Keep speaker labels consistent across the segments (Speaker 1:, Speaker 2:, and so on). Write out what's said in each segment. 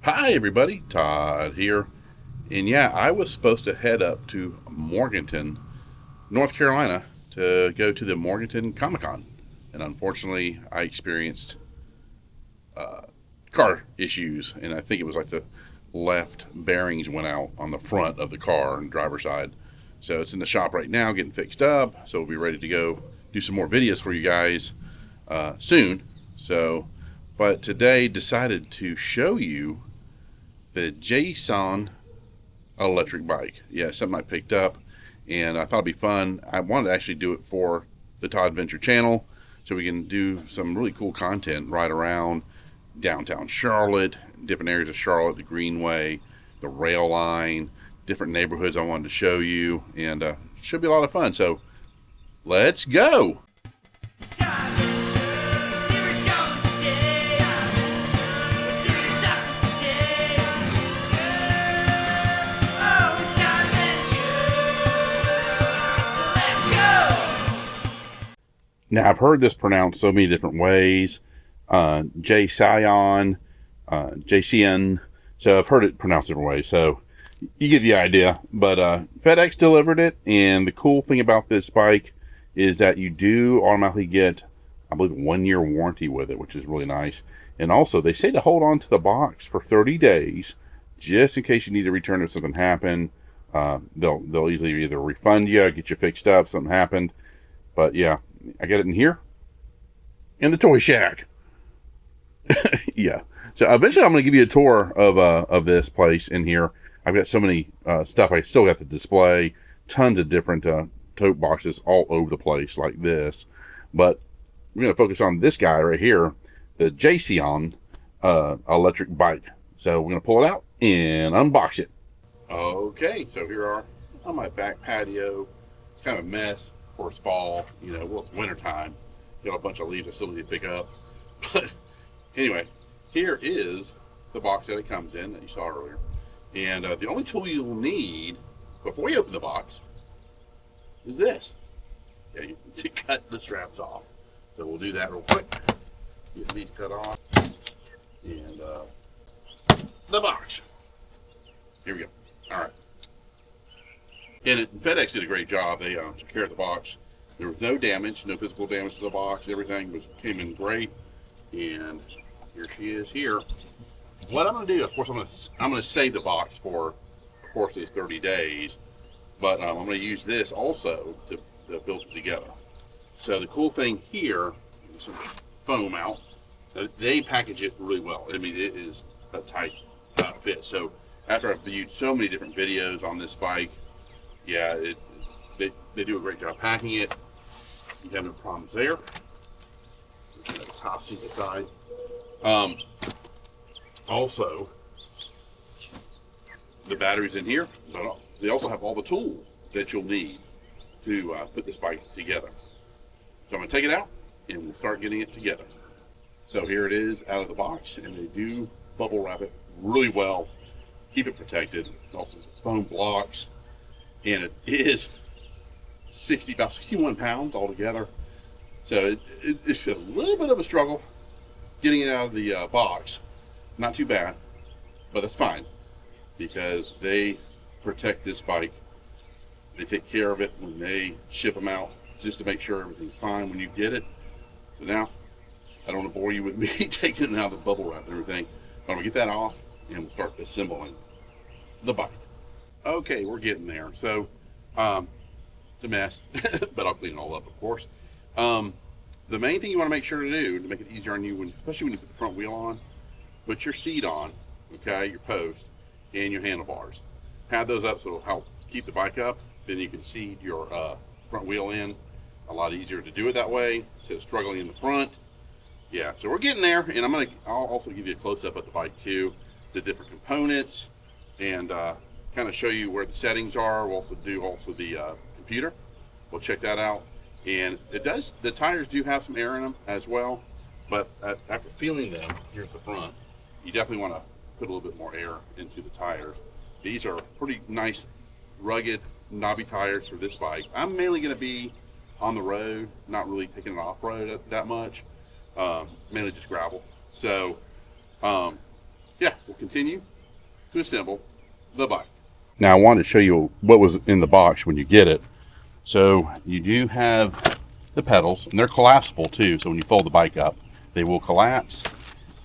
Speaker 1: Hi everybody, Todd here. And yeah, I was supposed to head up to Morganton, North Carolina to go to the Morganton Comic Con. And unfortunately, I experienced car issues. And I think it was like the left bearings went out on the front of the car and driver's side. So it's in the shop right now getting fixed up. So we'll be ready to go do some more videos for you guys soon. But today decided to show you the JASION electric bike. Yeah, something I picked up and I thought it'd be fun. I wanted to actually do it for the Todd Venture channel so we can do some really cool content right around downtown Charlotte, different areas of Charlotte, the Greenway, the rail line, different neighborhoods I wanted to show you, and it should be a lot of fun. So let's go. Now, I've heard this pronounced so many different ways. JASION, JASION. So I've heard it pronounced different ways. So you get the idea. But FedEx delivered it. And the cool thing about this bike is that you do automatically get, I believe, a 1-year warranty with it, which is really nice. And also, they say to hold on to the box for 30 days, just in case you need to return if something happened. They'll easily either refund you, get you fixed up, something happened. But yeah, I got it in here, in the toy shack. Yeah. So eventually I'm going to give you a tour of this place in here. I've got so many stuff I still got to display. Tons of different tote boxes all over the place like this. But we're going to focus on this guy right here, the JASION electric bike. So we're going to pull it out and unbox it. Okay, so here are on my back patio. It's kind of a mess. Of course, fall, well, it's winter time. Got a bunch of leaves I still need to pick up. But anyway, here is the box that it comes in that you saw earlier. And the only tool you'll need before you open the box is this. Yeah, you cut the straps off. So we'll do that real quick. Get these cut off. And the box. Here we go. All right. And FedEx did a great job. They took care of the box. There was no damage, no physical damage to the box. Everything came in great. And here she is here. What I'm going to do, of course, I'm going to save the box for, of course, these 30 days. But I'm going to use this also to build it together. So the cool thing here, some foam out. They package it really well. I mean, it is a tight fit. So after I've viewed so many different videos on this bike, yeah, they do a great job packing it. You have no problems there. Toss these aside. Also, the batteries in here, but they also have all the tools that you'll need to put this bike together. So I'm going to take it out and we'll start getting it together. So here it is out of the box, and they do bubble wrap it really well, keep it protected. Also foam blocks. And it is about 61 pounds altogether. So it's a little bit of a struggle getting it out of the box. Not too bad, but that's fine because they protect this bike. They take care of it when they ship them out just to make sure everything's fine when you get it. So now, I don't want to bore you with me taking it out of the bubble wrap and everything. But I'm going to get that off and we'll start assembling the bike. Okay, we're getting there. So, it's a mess, but I'll clean it all up, of course. The main thing you want to make sure to do to make it easier on you, especially when you put the front wheel on, put your seat on, okay, your post, and your handlebars. Have those up so it'll help keep the bike up. Then you can seat your front wheel in. A lot easier to do it that way instead of struggling in the front. Yeah, so we're getting there, and I'll also give you a close-up of the bike too, the different components, and kind of show you where the settings are. We'll also do the computer. We'll check that out. And the tires do have some air in them as well, but after feeling them, here's the front, you definitely want to put a little bit more air into the tires. These are pretty nice, rugged, knobby tires for this bike. I'm mainly going to be on the road, not really taking it off-road that much, mainly just gravel. So yeah, we'll continue to assemble the bike. Now I wanted to show you what was in the box when you get it. So you do have the pedals, and they're collapsible too. So when you fold the bike up, they will collapse.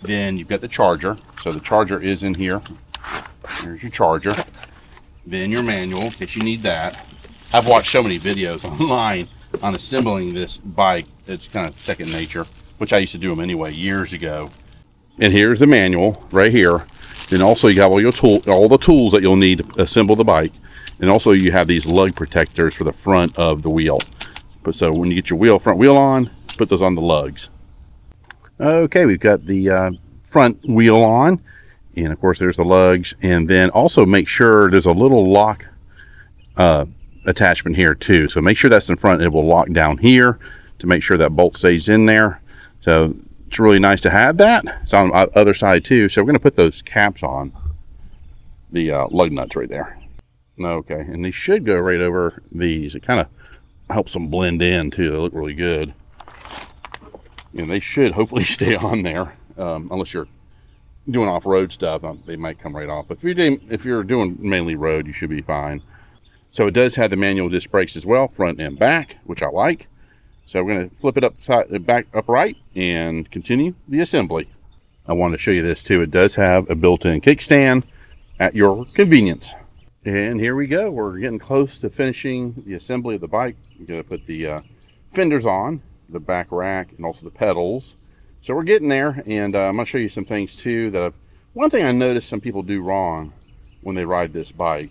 Speaker 1: Then you've got the charger. So the charger is in here. Here's your charger. Then your manual, in case you need that. I've watched so many videos online on assembling this bike. It's kind of second nature, which I used to do them anyway years ago. And here's the manual right here. Then also you have all your all the tools that you'll need to assemble the bike. And also you have these lug protectors for the front of the wheel. But so when you get your front wheel on, put those on the lugs. Okay, we've got the front wheel on. And of course there's the lugs. And then also make sure there's a little lock attachment here too. So make sure that's in front. It will lock down here to make sure that bolt stays in there. So it's really nice to have that. It's on the other side too. So we're going to put those caps on the lug nuts right there. Okay, and they should go right over these. It kind of helps them blend in too. They look really good. And they should hopefully stay on there, unless you're doing off-road stuff. They might come right off. But if you're doing mainly road, you should be fine. So it does have the manual disc brakes as well, front and back, which I like. So we're going to flip it back upright and continue the assembly. I wanted to show you this too. It does have a built-in kickstand at your convenience. And here we go. We're getting close to finishing the assembly of the bike. I'm going to put the fenders on, the back rack, and also the pedals. So we're getting there, and I'm going to show you some things too that one thing I noticed some people do wrong when they ride this bike.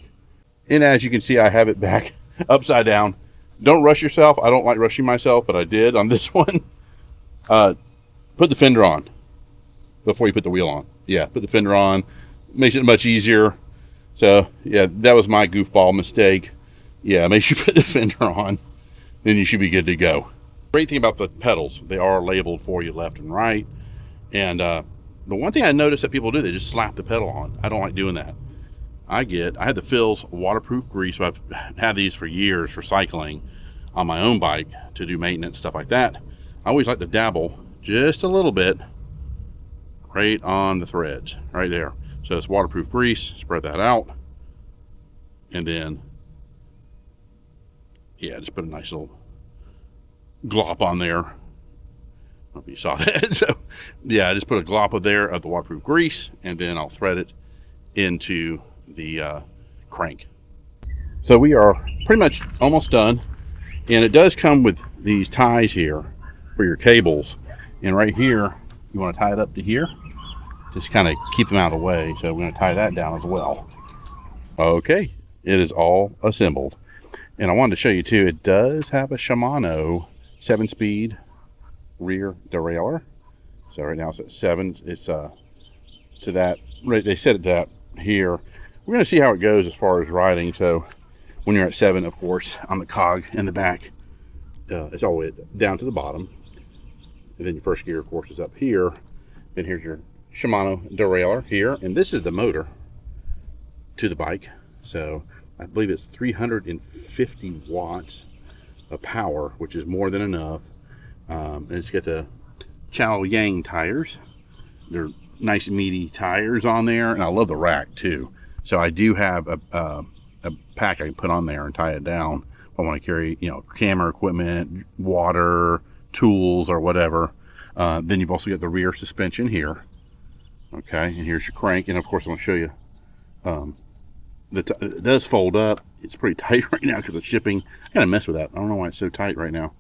Speaker 1: And as you can see, I have it back upside down. Don't rush yourself. I don't like rushing myself, but I did on this one. Put the fender on before you put the wheel on. Yeah, put the fender on. Makes it much easier. So, yeah, that was my goofball mistake. Yeah, make sure you put the fender on. Then you should be good to go. Great thing about the pedals, they are labeled for you left and right. And the one thing I noticed that people do, they just slap the pedal on. I don't like doing that. I had the Phil's waterproof grease. So I've had these for years for cycling on my own bike to do maintenance, stuff like that. I always like to dabble just a little bit right on the threads, right there. So it's waterproof grease, spread that out. And then, yeah, just put a nice little glop on there. I don't know if you saw that. So, yeah, I just put a glop of there of the waterproof grease, and then I'll thread it into the crank. So we are pretty much almost done, and it does come with these ties here for your cables, and right here you want to tie it up to here, just kind of keep them out of the way. So we're going to tie that down as well. Okay, it is all assembled, and I wanted to show you too, it does have a Shimano 7-speed rear derailleur. So right now it's at 7. It's to that right, they set it to that here. We're going to see how it goes as far as riding. So when you're at 7, of course, on the cog in the back, it's all the way down to the bottom. And then your first gear, of course, is up here. Then here's your Shimano derailleur here. And this is the motor to the bike. So I believe it's 350 watts of power, which is more than enough. And it's got the Chao Yang tires. They're nice meaty tires on there, and I love the rack too. So I do have a pack I can put on there and tie it down if I want to carry, camera equipment, water, tools, or whatever. Then you've also got the rear suspension here. Okay, and here's your crank, and of course I'm going to show you. It does fold up. It's pretty tight right now because of shipping. I gotta mess with that. I don't know why it's so tight right now.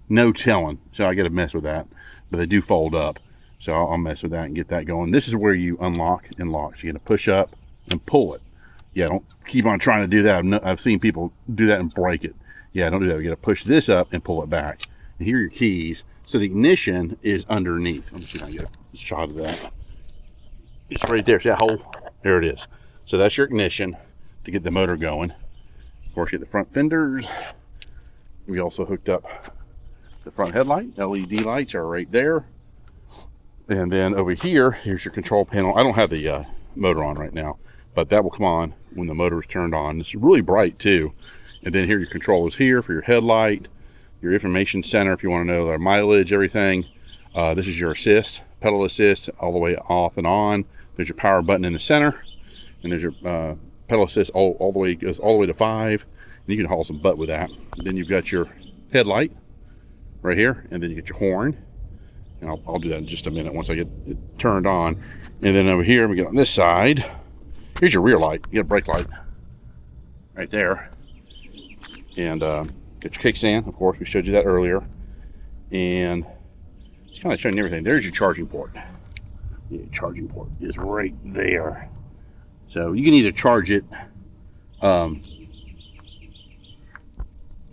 Speaker 1: No telling. So I gotta mess with that. But they do fold up. So I'll mess with that and get that going. This is where you unlock and lock. So you're going to push up and pull it. Yeah, don't keep on trying to do that. I've seen people do that and break it. Yeah, don't do that. You're going to push this up and pull it back. And here are your keys. So the ignition is underneath. Let me see if I can get a shot of that. It's right there. See that hole? There it is. So that's your ignition to get the motor going. Of course, you get the front fenders. We also hooked up the front headlight. LED lights are right there. And then over here, here's your control panel. I don't have the motor on right now, but that will come on when the motor is turned on. It's really bright too. And then here your controllers here for your headlight, your information center if you want to know their mileage, everything. This is your assist, pedal assist, all the way off and on. There's your power button in the center, and there's your pedal assist all the way, goes all the way to 5, and you can haul some butt with that. And then you've got your headlight right here, and then you get your horn, and I'll do that in just a minute once I get it turned on. And then over here, we get on this side, here's your rear light. You get a brake light right there, and get your kickstand. Of course, we showed you that earlier, and just kind of showing you everything. There's your charging port. Your charging port is right there. So you can either charge it, the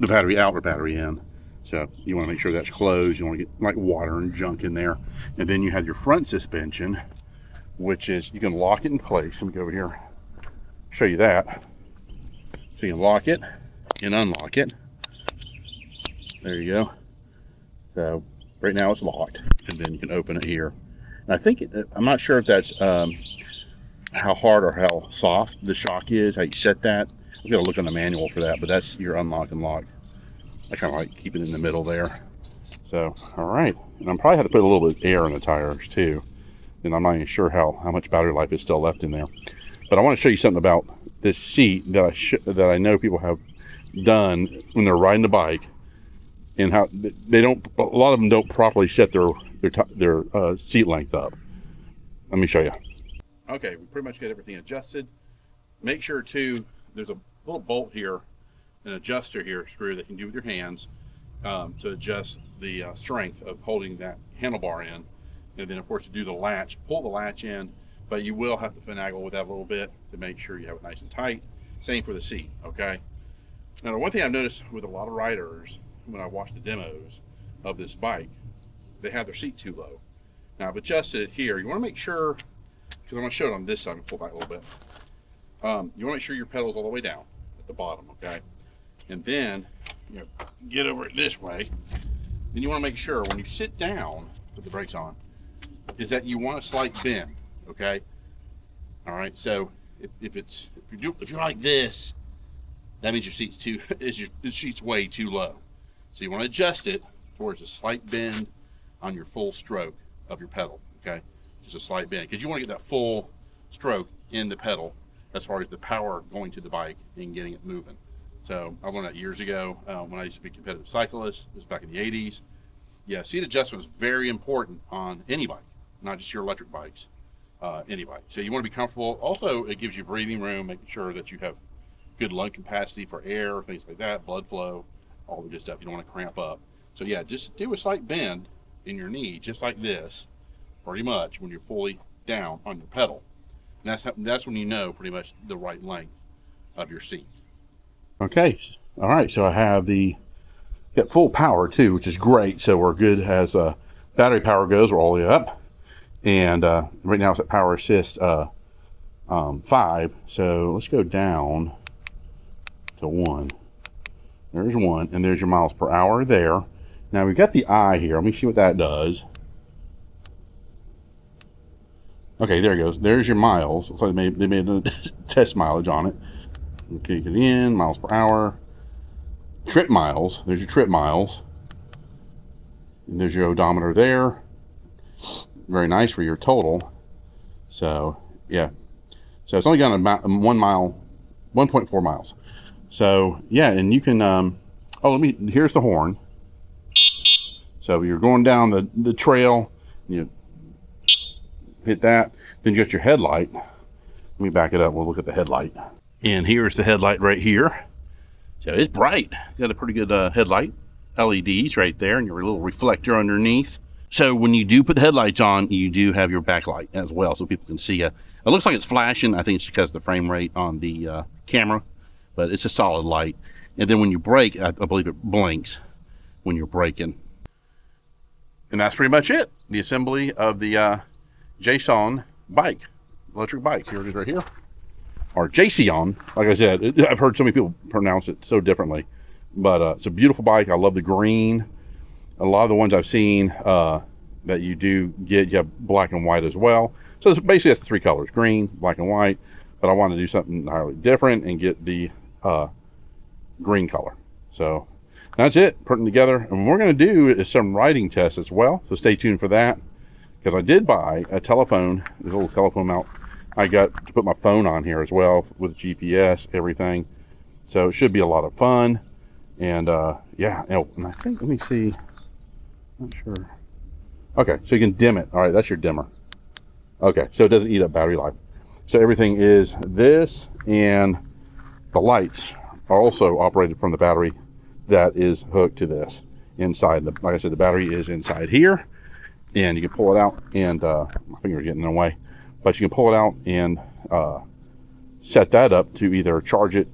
Speaker 1: battery out or battery in. So you want to make sure that's closed. You want to get like water and junk in there. And then you have your front suspension, which is, you can lock it in place. Let me go over here, show you that. So you can lock it and unlock it. There you go. So right now it's locked, and then you can open it here. And I think, I'm not sure if that's how hard or how soft the shock is, how you set that. I've got to look on the manual for that, but that's your unlock and lock. I kind of like keep it in the middle there. So, all right. And I'm probably have to put a little bit of air in the tires too. And I'm not even sure how much battery life is still left in there. But I want to show you something about this seat that I know people have done when they're riding the bike, and how they don't, a lot of them don't properly set their seat length up. Let me show you. Okay, we pretty much get everything adjusted. Make sure too, there's a little bolt here, an adjuster here, screw that you can do with your hands, to adjust the strength of holding that handlebar in. And then of course to do the latch, pull the latch in, but you will have to finagle with that a little bit to make sure you have it nice and tight. Same for the seat, okay? Now the one thing I've noticed with a lot of riders, when I watch the demos of this bike, they have their seat too low. Now I've adjusted it here. You want to make sure, because I'm going to show it on this side, I'm going to pull back a little bit. You want to make sure your pedal's all the way down at the bottom, okay? And then, you know, get over it this way. Then you want to make sure when you sit down with the brakes on, is that you want a slight bend, okay? All right, so if you're like this, that means your seat's way too low. So you want to adjust it towards a slight bend on your full stroke of your pedal, okay? Just a slight bend, because you want to get that full stroke in the pedal as far as the power going to the bike and getting it moving. So I learned that years ago when I used to be a competitive cyclist. This was back in the 80s. Yeah, seat adjustment is very important on any bike, not just your electric bikes, any bike. So you want to be comfortable. Also, it gives you breathing room, making sure that you have good lung capacity for air, things like that, blood flow, all the good stuff. You don't want to cramp up. So yeah, just do a slight bend in your knee, just like this, pretty much, when you're fully down on your pedal. And that's when you know pretty much the right length of your seat. Okay, all right, so I have got full power too, which is great. So we're good as battery power goes, we're all the way up. And right now it's at power assist 5. So let's go down to 1. There's 1, and there's your miles per hour there. Now we've got the eye here. Let me see what that does. Okay, there it goes. There's your miles. Looks like they made a test mileage on it. Okay, get in, miles per hour. Trip miles. There's your trip miles. And there's your odometer there. Very nice for your total. So, yeah. So it's only gone about 1.4 miles. So, yeah, and you can, here's the horn. So you're going down the trail, you hit that, then you got your headlight. Let me back it up, we'll look at the headlight. And here's the headlight right here. So it's bright, got a pretty good headlight. LEDs right there, and your little reflector underneath. So when you do put the headlights on, you do have your backlight as well, so people can see you. It looks like it's flashing. I think it's because of the frame rate on the camera, but it's a solid light. And then when you brake, I believe it blinks when you're braking. And that's pretty much it. The assembly of the JASION bike, electric bike. Here it is right here. Or JASION, like I said. I've heard so many people pronounce it so differently. But it's a beautiful bike. I love the green. A lot of the ones I've seen that you do get, you have black and white as well. So it's basically that's 3 colors, green, black and white. But I want to do something entirely different and get the green color. So that's it, putting together. And what we're going to do is some riding tests as well. So stay tuned for that. because I did buy a telephone, this little telephone mount. I got to put my phone on here as well with GPS, everything. So it should be a lot of fun. And yeah, and I think, let me see, not sure. Okay, so you can dim it. All right, that's your dimmer. Okay, so it doesn't eat up battery life. So everything is this, and the lights are also operated from the battery that is hooked to this inside. Like I said, the battery is inside here, and you can pull it out, and my finger's getting in the way, but you can pull it out and set that up to either charge it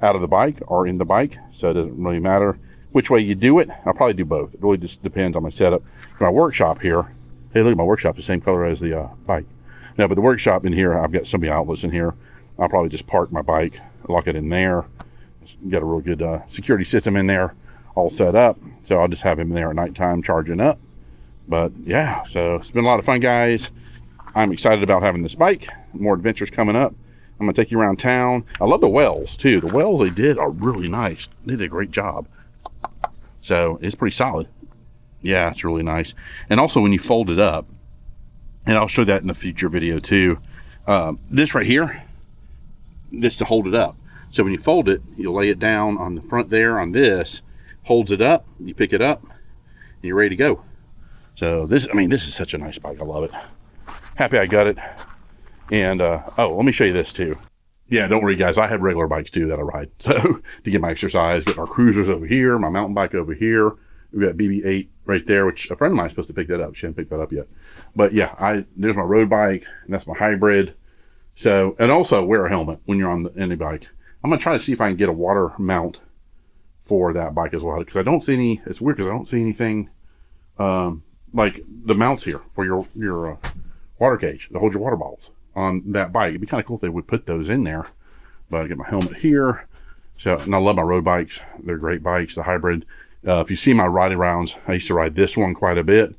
Speaker 1: out of the bike or in the bike. So it doesn't really matter which way you do it. I'll probably do both. It really just depends on my setup. My workshop here, hey, look at my workshop, the same color as the bike. No, but the workshop in here, I've got so many outlets in here. I'll probably just park my bike, lock it in there. Got a real good security system in there, all set up. So I'll just have him there at nighttime charging up. But yeah, so it's been a lot of fun, guys. I'm excited about having this bike. More adventures coming up. I'm gonna take you around town. I love the wells too. The wells they did are really nice. They did a great job. So it's pretty solid. Yeah, it's really nice. And also when you fold it up, and I'll show that in a future video too. This right here, this to hold it up. So when you fold it, you lay it down on the front there on this, holds it up, you pick it up, and you're ready to go. So this, I mean, this is such a nice bike. I love it. Happy I got it. And oh, let me show you this too. Yeah, don't worry guys, I have regular bikes too that I ride. So to get my exercise, get our cruisers over here, my mountain bike over here. We've got BB8 right there, which a friend of mine is supposed to pick that up. She hasn't picked that up yet. But yeah, there's my road bike, and that's my hybrid. So, and also wear a helmet when you're on any bike. I'm gonna try to see if I can get a water mount for that bike as well, because I don't see any, it's weird because I don't see anything like the mounts here for your water cage to hold your water bottles on that bike. It'd be kind of cool if they would put those in there. But I get my helmet here. So, and I love my road bikes. They're great bikes, the hybrid. If you see my riding rounds, I used to ride this one quite a bit,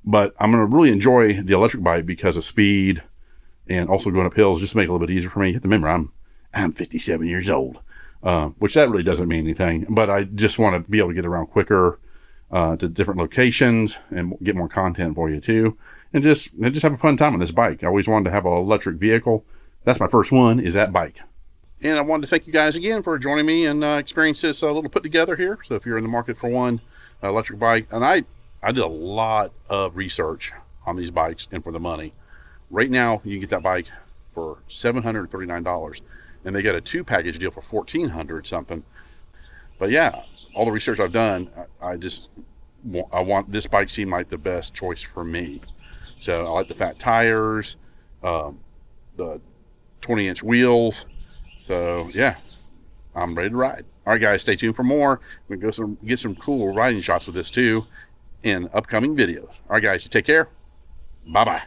Speaker 1: but I'm going to really enjoy the electric bike because of speed and also going up hills just to make it a little bit easier for me. You have to remember, I'm 57 years old, which that really doesn't mean anything, but I just want to be able to get around quicker to different locations and get more content for you too. And just have a fun time on this bike. I always wanted to have an electric vehicle. That's my first one, is that bike. And I wanted to thank you guys again for joining me and experience this little put together here. So if you're in the market for one electric bike, and I did a lot of research on these bikes and for the money. Right now, you can get that bike for $739, and they got a 2-package deal for $1,400 something. But yeah, all the research I've done, I want this bike seem like the best choice for me. So I like the fat tires, the 20-inch wheels. So yeah, I'm ready to ride. All right, guys, stay tuned for more. We can go get some cool riding shots with this too in upcoming videos. All right, guys, you take care. Bye-bye.